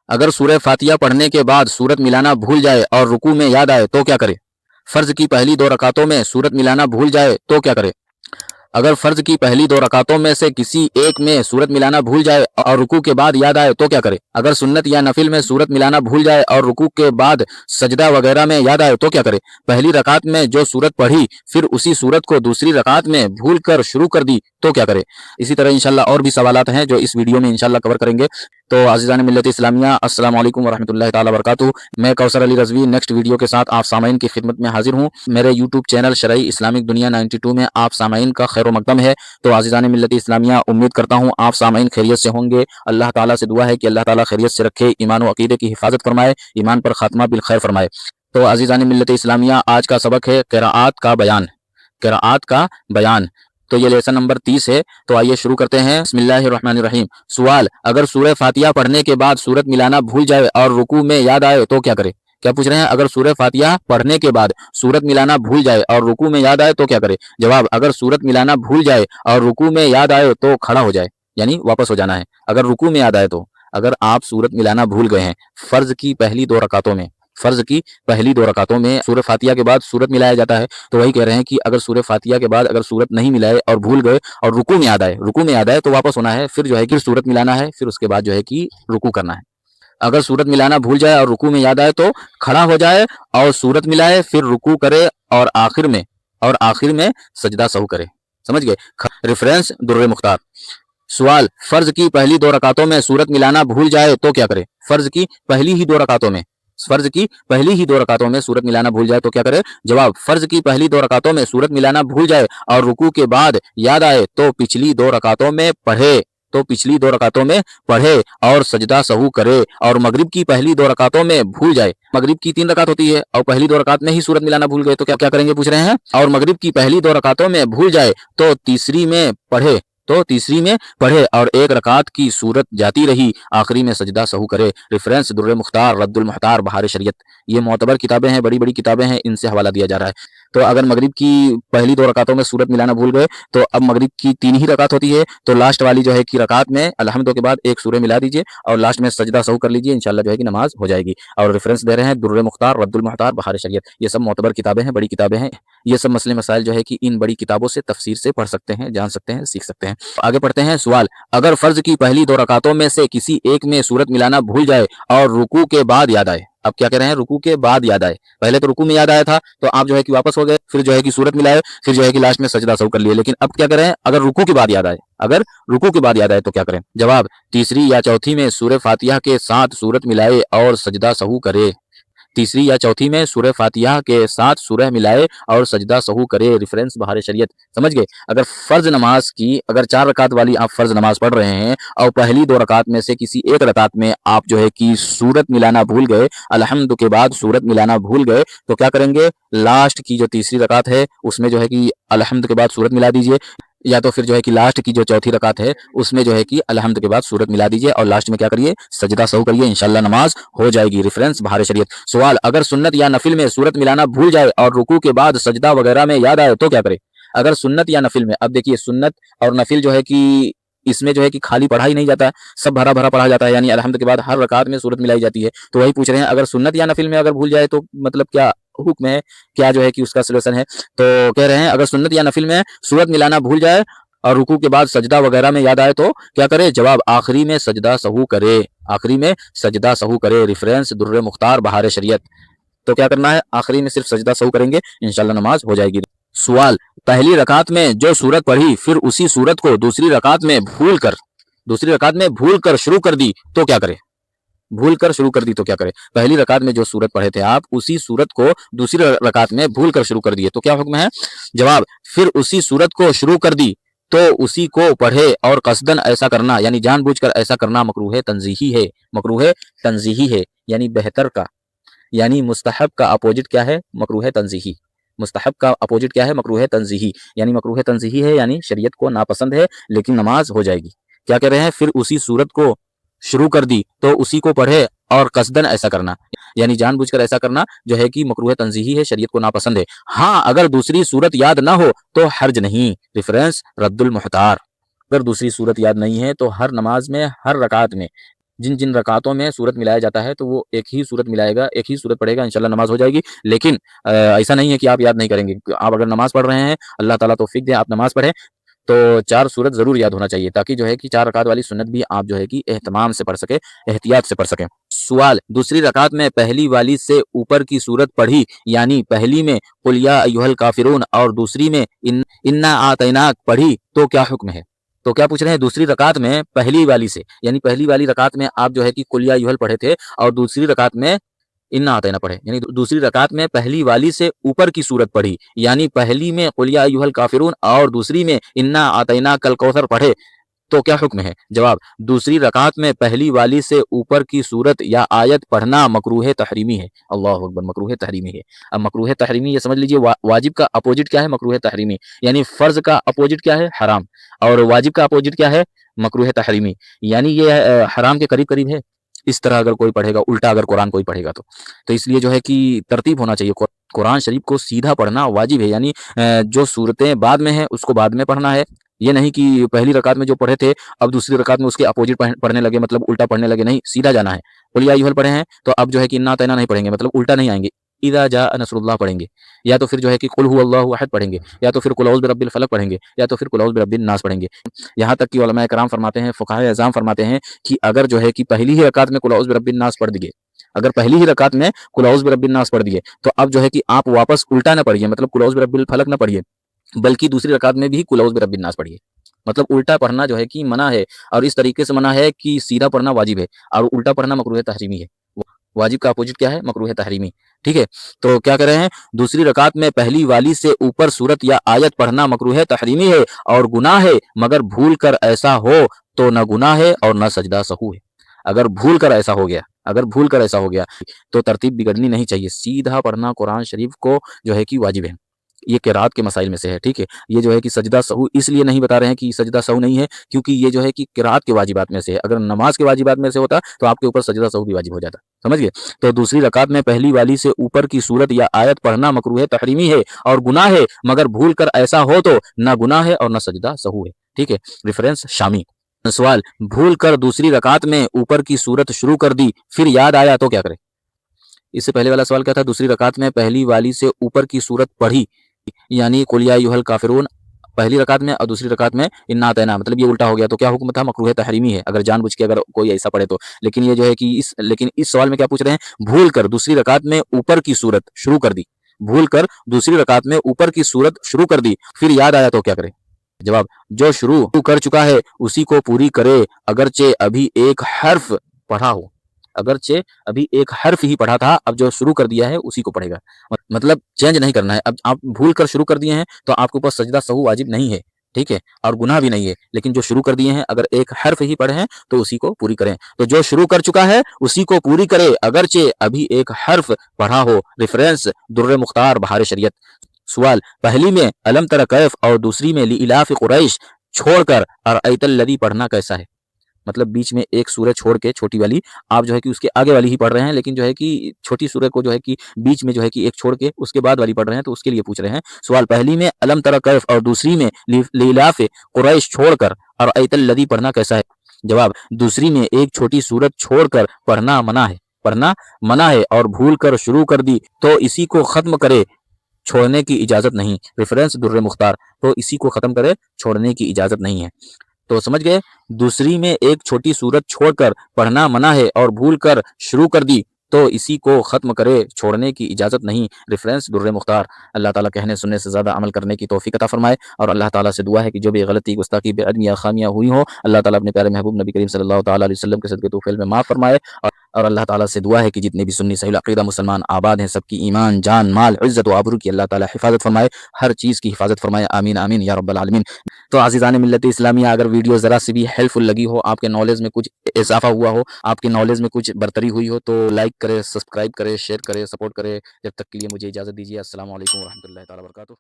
اگر سورہ فاتحہ پڑھنے کے بعد سورت ملانا بھول جائے اور رکوع میں یاد آئے تو کیا کرے؟ فرض کی پہلی 2 رکعتوں میں سورت ملانا بھول جائے تو کیا کرے؟ اگر فرض کی پہلی 2 رکعتوں میں سے کسی ایک میں سورت ملانا بھول جائے اور رکوع کے بعد یاد آئے تو کیا کرے؟ اگر سنت یا نفل میں سورت ملانا بھول جائے اور رکوع کے بعد سجدہ وغیرہ میں یاد آئے تو کیا کرے؟ پہلی رکعت میں جو سورت پڑھی پھر اسی سورت کو دوسری رکعت میں بھول کر شروع کر دی تو کیا کرے؟ اسی طرح انشاءاللہ اور بھی سوالات ہیں جو اس ویڈیو میں انشاءاللہ کور کریں گے۔ تو عزیزان ملت اسلامیہ، السلام علیکم ورحمۃ اللہ تعالی وبرکاتہ۔ میں کوثر علی رضوی نیکسٹ ویڈیو کے ساتھ آپ سامعین کی خدمت میں حاضر ہوں۔ میرے یوٹیوب چینل شرعی اسلامک دنیا 92 میں آپ سامعین کا خیر و مقدم ہے۔ تو عزیزان ملت اسلامیہ، امید کرتا ہوں آپ سامعین خیریت سے ہوں گے۔ اللہ تعالیٰ سے دعا ہے کہ اللہ تعالیٰ خیریت سے رکھے، ایمان و عقیدے کی حفاظت فرمائے، ایمان پر خاتمہ بالخیر فرمائے۔ تو عزیزان ملت اسلامیہ، آج کا سبق ہے قراءات کا بیان۔ قراءات کا بیان، تو یہ لیسن نمبر 30 ہے۔ تو آئیے شروع کرتے ہیں۔ بسم اللہ الرحمن الرحیم۔ سوال: اگر سورہ فاتحہ پڑھنے کے بعد سورت ملانا بھول جائے اور رکوع میں یاد آئے تو کیا کرے؟ کیا پوچھ رہے ہیں؟ اگر سورہ فاتحہ پڑھنے کے بعد سورت ملانا بھول جائے اور رکوع میں یاد آئے تو کیا کرے؟ جواب: اگر سورت ملانا بھول جائے اور رکوع میں یاد آئے تو کھڑا ہو جائے، یعنی واپس ہو جانا ہے۔ اگر رکوع میں یاد آئے تو، اگر آپ سورت ملانا بھول گئے ہیں فرض کی پہلی 2 رکعتوں میں، فرض کی پہلی 2 رکعتوں میں سورہ فاتحہ کے بعد سورت ملایا جاتا ہے، تو وہی کہہ رہے ہیں کہ اگر سورہ فاتحہ کے بعد اگر سورت نہیں ملائے اور بھول گئے اور رکوع میں یاد آئے، رکوع میں یاد آئے تو واپس ہونا ہے، پھر جو ہے کہ سورت ملانا ہے، پھر اس کے بعد جو ہے کہ رکوع کرنا ہے۔ اگر سورت ملانا بھول جائے اور رکوع میں یاد آئے تو کھڑا ہو جائے اور سورت ملائے، پھر رکوع کرے اور آخر میں سجدہ سہو کرے۔ سمجھ گئے؟ ریفرنس در مختار۔ سوال: فرض کی پہلی 2 رکعتوں میں سورت ملانا بھول جائے تو کیا کرے؟ فرض کی پہلی ہی 2 رکعتوں میں، فرض کی پہلی ہی 2 رکعتوں میں سورت ملانا بھول جائے تو کیا کرے؟ جواب: فرض کی پہلی 2 رکعتوں میں سورت ملانا بھول جائے اور رکوع کے بعد یاد آئے تو پچھلی 2 رکعتوں میں پڑھے اور سجدہ سہو کرے، اور مغرب کی پہلی 2 رکعتوں میں بھول جائے، مغرب کی 3 رکعت ہوتی ہے اور پہلی 2 رکعت میں ہی سورت ملانا بھول گئے تو کیا کریں گے پوچھ رہے ہیں؟ اور مغرب کی پہلی 2 رکعتوں میں بھول جائے تو تیسری میں پڑھے اور 1 رکعت کی صورت جاتی رہی، آخری میں سجدہ سہو کرے۔ ریفرنس در مختار، رد المحتار، بہار شریعت۔ یہ معتبر کتابیں ہیں، بڑی بڑی کتابیں ہیں، ان سے حوالہ دیا جا رہا ہے۔ تو اگر مغرب کی پہلی 2 رکعتوں میں سورت ملانا بھول گئے تو اب مغرب کی 3 ہی رکعت ہوتی ہے، تو لاسٹ والی جو ہے کہ رکعت میں الحمد کے بعد 1 سورہ ملا دیجئے اور لاسٹ میں سجدہ سہو کر لیجئے، انشاءاللہ جو ہے کہ نماز ہو جائے گی۔ اور ریفرنس دے رہے ہیں در مختار، رد المحتار، بہار شریعت۔ یہ سب معتبر کتابیں ہیں، بڑی کتابیں ہیں، یہ سب مسئلے مسائل جو ہے کہ ان بڑی کتابوں سے تفسیر سے پڑھ سکتے ہیں، جان سکتے ہیں، سیکھ سکتے ہیں۔ آگے پڑھتے ہیں۔ سوال: اگر فرض کی پہلی 2 رکعتوں میں سے کسی ایک میں سورت ملانا بھول جائے اور رکوع کے بعد یاد آئے، اب کیا کہہ رہے ہیں؟ رکوع کے بعد یاد آئے، پہلے تو رکوع میں یاد آیا تھا تو آپ جو ہے کہ واپس ہو گئے، پھر جو ہے کہ سورت ملائے، پھر جو ہے کہ لاسٹ میں سجدہ سہو کر لیے، لیکن اب کیا کریں؟ اگر رکوع کے بعد یاد آئے تو کیا کریں؟ جواب: تیسری یا چوتھی میں سورہ فاتحہ کے ساتھ سورت ملائے اور سجدہ سہو کرے، تیسری یا چوتھی میں سورہ فاتحہ کے ساتھ سورہ ملائے اور سجدہ سہو کرے۔ ریفرنس بہار شریعت۔ سمجھ گئے؟ اگر فرض نماز کی، اگر 4 رکعت والی آپ فرض نماز پڑھ رہے ہیں اور پہلی 2 رکعت میں سے کسی ایک رکعت میں آپ جو ہے کہ سورت ملانا بھول گئے، الحمد کے بعد سورت ملانا بھول گئے، تو کیا کریں گے؟ لاسٹ کی جو تیسری رکعت ہے اس میں جو ہے کہ الحمد کے بعد سورت ملا دیجئے، یا تو پھر جو ہے کہ لاسٹ کی جو چوتھی رکعت ہے اس میں جو ہے کہ الحمد کے بعد سورت ملا دیجئے اور لاسٹ میں کیا کریے؟ سجدہ سہو کریے، انشاءاللہ نماز ہو جائے گی۔ ریفرنس بہار شریعت۔ سوال: اگر سنت یا نفل میں سورت ملانا بھول جائے اور رکوع کے بعد سجدہ وغیرہ میں یاد آئے تو کیا کرے؟ اگر سنت یا نفل میں، اب دیکھیے سنت اور نفل جو ہے کہ اس میں جو ہے کہ خالی پڑھا ہی نہیں جاتا ہے، سب بھرا بھرا پڑھا جاتا ہے، یعنی الحمد کے بعد ہر رکعت میں سورت ملائی جاتی ہے، تو وہی پوچھ رہے ہیں اگر سنت یا نفل میں اگر بھول جائے تو مطلب کیا حکم ہے، کیا جو ہے کہ اس کا سلوشن ہے؟ تو کہہ رہے ہیں اگر سنت یا نفل میں سورت ملانا بھول جائے اور رکوع کے بعد سجدہ وغیرہ میں یاد آئے تو کیا کرے؟ جواب: آخری میں سجدہ سہو کرے، آخری میں سجدہ سہو کرے۔ ریفرنس در مختار، بہار شریعت۔ تو کیا کرنا ہے؟ آخری میں صرف سجدہ سہو کریں گے، انشاءاللہ نماز ہو جائے گی۔ سوال: پہلی رکعت میں جو سورت پڑھی پھر اسی سورت کو دوسری رکعت میں بھول کر شروع کر دی تو کیا کرے؟ پہلی رکعت میں جو سورت پڑھے تھے آپ، اسی سورت کو دوسری رکعت میں بھول کر شروع کر دیے تو کیا حکم ہے؟ جواب: پھر اسی سورت کو شروع کر دی تو اسی کو پڑھے اور قصدن ایسا کرنا، یعنی جان بوجھ کر ایسا کرنا مکروہ تنزیہی ہے، یعنی بہتر کا، یعنی مستحب کا اپوزٹ کیا ہے؟ مکروہ تنزیہی۔ مستحب کا اپوزٹ کیا ہے؟ مکروہ تنزیہی، یعنی مکروہ تنزیہی ہے، یعنی شریعت کو ناپسند ہے لیکن نماز ہو جائے گی۔ کیا کہہ رہے ہیں؟ پھر اسی سورت کو شروع کر دی تو اسی کو پڑھے اور قصدن ایسا کرنا، یعنی جان بوجھ کر ایسا کرنا جو ہے کہ مکروہ تنزیہی ہے، شریعت کو ناپسند ہے۔ ہاں اگر دوسری صورت یاد نہ ہو تو حرج نہیں۔ ریفرنس رد المحتار۔ اگر دوسری صورت یاد نہیں ہے تو ہر نماز میں، ہر رکعت میں جن جن رکعتوں میں صورت ملایا جاتا ہے تو وہ ایک ہی صورت ملائے گا، ایک ہی صورت پڑھے گا، انشاءاللہ نماز ہو جائے گی۔ لیکن ایسا نہیں ہے کہ آپ یاد نہیں کریں گے۔ آپ اگر نماز پڑھ رہے ہیں، اللہ تعالیٰ توفیق دے آپ نماز پڑھیں، تو 4 سورت ضرور یاد ہونا چاہیے، تاکہ جو ہے کہ 4 رکعت والی سنت بھی آپ جو ہے کہ اہتمام سے پڑھ سکے، احتیاط سے پڑھ سکیں۔ سوال: دوسری رکعت میں پہلی والی سے اوپر کی صورت پڑھی، یعنی پہلی میں قل یا ایھا الکافرون اور دوسری میں انا اعطیناک پڑھی تو کیا حکم ہے؟ تو کیا پوچھ رہے ہیں، دوسری رکعت میں پہلی والی سے، یعنی پہلی والی رکعت میں آپ جو ہے کہ قل یا ایھا پڑھے تھے اور دوسری رکعت میں انا اعطینا پڑھے، یعنی دوسری رکعت میں پہلی والی سے اوپر کی صورت پڑھی، یعنی پہلی میں قل یا ایھا الکافرون اور دوسری میں انا اعطیناک الکوثر پڑھے تو کیا حکم ہے؟ جواب: دوسری رکعت میں پہلی والی سے اوپر کی صورت یا آیت پڑھنا مکروہ تحریمی ہے۔ اللہ اکبر، مکروہ تحریمی ہے۔ اب مکروہ تحریمی یہ سمجھ لیجئے، واجب کا اپوزٹ کیا ہے؟ مکروہ تحریمی، یعنی فرض کا اپوزٹ کیا ہے؟ حرام، اور واجب کا اپوزٹ کیا ہے؟ مکروہ تحریمی، یعنی یہ حرام کے قریب قریب ہے۔ اس طرح اگر کوئی پڑھے گا، الٹا اگر قرآن کوئی پڑھے گا تو اس لیے جو ہے کہ ترتیب ہونا چاہیے۔ قرآن شریف کو سیدھا پڑھنا واجب ہے، یعنی جو صورتیں بعد میں ہیں اس کو بعد میں پڑھنا ہے۔ یہ نہیں کہ پہلی رکعت میں جو پڑھے تھے اب دوسری رکعت میں اس کے اپوزٹ پڑھنے لگے، مطلب الٹا پڑھنے لگے، نہیں، سیدھا جانا ہے۔ قل یا ایھا پڑھے ہیں تو اب جو ہے کہ انا اعطینا نہیں پڑھیں گے، مطلب الٹا نہیں آئیں گے، اذا جاء نصر اللہ پڑھیں گے، یا تو پھر جو ہے کہ قل هو اللہ احد پڑھیں گے، یا تو پھر قل اعوذ برب الفلق پڑھیں گے، یا تو پھر قل اعوذ برب الناس پڑھیں گے۔ یہاں تک کہ علماء کرام فرماتے ہیں، فقہاء اعظام فرماتے ہیں کہ اگر جو ہے کہ پہلی ہی رکعت میں قل اعوذ برب الناس پڑھ دیے، اگر پہلی ہی رکعت میں قل اعوذ برب الناس پڑھ دیے تو اب جو ہے کہ آپ واپس الٹا نہ پڑھیے، مطلب قل اعوذ برب الفلق نہ پڑھیے، بلکہ دوسری رکعت میں بھی قل اعوذ برب الناس پڑھیے۔ مطلب الٹا پڑھنا جو ہے کہ منع ہے، اور اس طریقے سے منع ہے کہ سیدھا پڑھنا واجب ہے، اور الٹا پڑھنا مکروہ تحریمی ہے۔ واجب کا اپوزٹ کیا ہے؟ مکروہ تحریمی، ٹھیک ہے۔ تو کیا کر رہے ہیں، دوسری رکعت میں پہلی والی سے اوپر صورت یا آیت پڑھنا مکروہ تحریمی ہے اور گناہ ہے، مگر بھول کر ایسا ہو تو نہ گناہ ہے اور نہ سجدہ سہو ہے۔ اگر بھول کر ایسا ہو گیا تو ترتیب بگڑنی نہیں چاہیے، سیدھا پڑھنا قرآن شریف کو جو ہے کہ واجب ہے۔ یہ قرات کے مسائل میں سے ہے، ٹھیک ہے۔ یہ جو ہے کہ سجدہ سہو اس لیے نہیں بتا رہے ہیں کہ سجدہ سہو نہیں ہے، کیونکہ یہ جو ہے کہ قرات کے واجبات میں سے ہے۔ اگر نماز کے واجبات میں سے ہوتا تو آپ کے اوپر سجدہ سہو بھی واجب ہو جاتا، سمجھ گئے۔ تو دوسری رکعت میں پہلی والی سے اوپر کی صورت یا آیت پڑھنا مکروہ تحریمی ہے اور گناہ ہے، مگر بھول کر ایسا ہو تو نہ گناہ ہے اور نہ سجدہ سہو ہے، ٹھیک ہے۔ ریفرنس شامی۔ سوال: بھول کر دوسری رکعت میں اوپر کی صورت شروع کر دی، پھر یاد آیا تو کیا کرے؟ اس سے پہلے والا سوال کیا تھا؟ دوسری رکعت میں پہلی والی سے اوپر کی صورت پڑھی، یعنی قل یا ایھا الکافرون پہلی رکعت میں اور دوسری رکعت میں انا اعطینا، مطلب یہ الٹا ہو گیا تو کیا حکم تھا؟ مکروہ تحریمی ہے، اگر جان بوجھ کے اگر کوئی ایسا پڑھے تو۔ لیکن یہ جو ہے کہ اس سوال میں کیا پوچھ رہے ہیں، بھول کر دوسری رکعت میں اوپر کی صورت شروع کر دی، بھول کر دوسری رکعت میں اوپر کی صورت شروع کر دی، پھر یاد آیا تو کیا کرے؟ جواب: جو شروع کر چکا ہے اسی کو پوری کرے، اگرچہ ابھی ایک حرف پڑھا ہو، اگرچہ ابھی ایک حرف ہی پڑھا تھا، اب جو شروع کر دیا ہے اسی کو پڑھے گا، مطلب چینج نہیں کرنا ہے۔ اب آپ بھول کر شروع کر دیے ہیں تو آپ کے اوپر سجدہ سہو واجب نہیں ہے، ٹھیک ہے، اور گناہ بھی نہیں ہے، لیکن جو شروع کر دیے ہیں اگر ایک حرف ہی پڑھے ہیں تو اسی کو پوری کریں۔ تو جو شروع کر چکا ہے اسی کو پوری کرے، اگرچہ ابھی ایک حرف پڑھا ہو۔ ریفرنس در مختار بہار شریعت۔ سوال: پہلی میں الم تر کیف اور دوسری میں لإلاف قریش چھوڑ کر ارأیت الذی پڑھنا کیسا ہے؟ مطلب بیچ میں ایک سورہ چھوڑ کے چھوٹی والی، آپ جو ہے کہ اس کے آگے والی ہی پڑھ رہے ہیں، لیکن جو ہے کہ چھوٹی سورہ کو جو ہے کہ بیچ میں جو ہے کہ ایک چھوڑ کے اس کے بعد والی پڑھ رہے ہیں، تو اس کے لیے پوچھ رہے ہیں۔ سوال: پہلی میں الم تر کیف اور دوسری میں لإلاف قریش چھوڑ کر ارأیت الذی پڑھنا کیسا ہے؟ جواب: دوسری میں ایک چھوٹی سورت چھوڑ کر پڑھنا منع ہے اور بھول کر شروع کر دی تو اسی کو ختم کرے، چھوڑنے کی اجازت نہیں۔ ریفرنس در مختار۔ تو اسی کو ختم کرے، چھوڑنے کی اجازت نہیں ہے۔ تو سمجھ گئے، دوسری میں ایک چھوٹی سورت چھوڑ کر پڑھنا منع ہے اور بھول کر شروع کر دی تو اسی کو ختم کرے، چھوڑنے کی اجازت نہیں۔ ریفرنس در مختار۔ اللہ تعالیٰ کہنے سننے سے زیادہ عمل کرنے کی توفیق عطا فرمائے، اور اللہ تعالیٰ سے دعا ہے کہ جو بھی غلطی، گستاخی، بے ادبی یا خامیاں ہوئی ہوں، اللہ تعالیٰ اپنے پیارے محبوب نبی کریم صلی اللہ تعالیٰ علیہ وسلم کے صدقے طوفیل میں معاف فرمائے، اور اللہ تعالیٰ سے دعا ہے کہ جتنے بھی سنی صحیح العقیدہ مسلمان آباد ہیں، سب کی ایمان، جان، مال، عزت و آبرو کی اللہ تعالیٰ حفاظت فرمائے، ہر چیز کی حفاظت فرمائے، آمین آمین یا رب العالمین۔ تو عزیزان ملت اسلامیہ، اگر ویڈیو ذرا سی بھی ہیلپ فل لگی ہو، آپ کے نالج میں کچھ اضافہ ہوا ہو، آپ کے نالج میں کچھ برتری ہوئی ہو، تو لائک کرے، سبسکرائب کرے، شیئر کرے، سپورٹ کرے۔ جب تک کے لیے مجھے اجازت دیجیے، السلام علیکم ورحمۃ اللہ تعالیٰ وبرکاتہ۔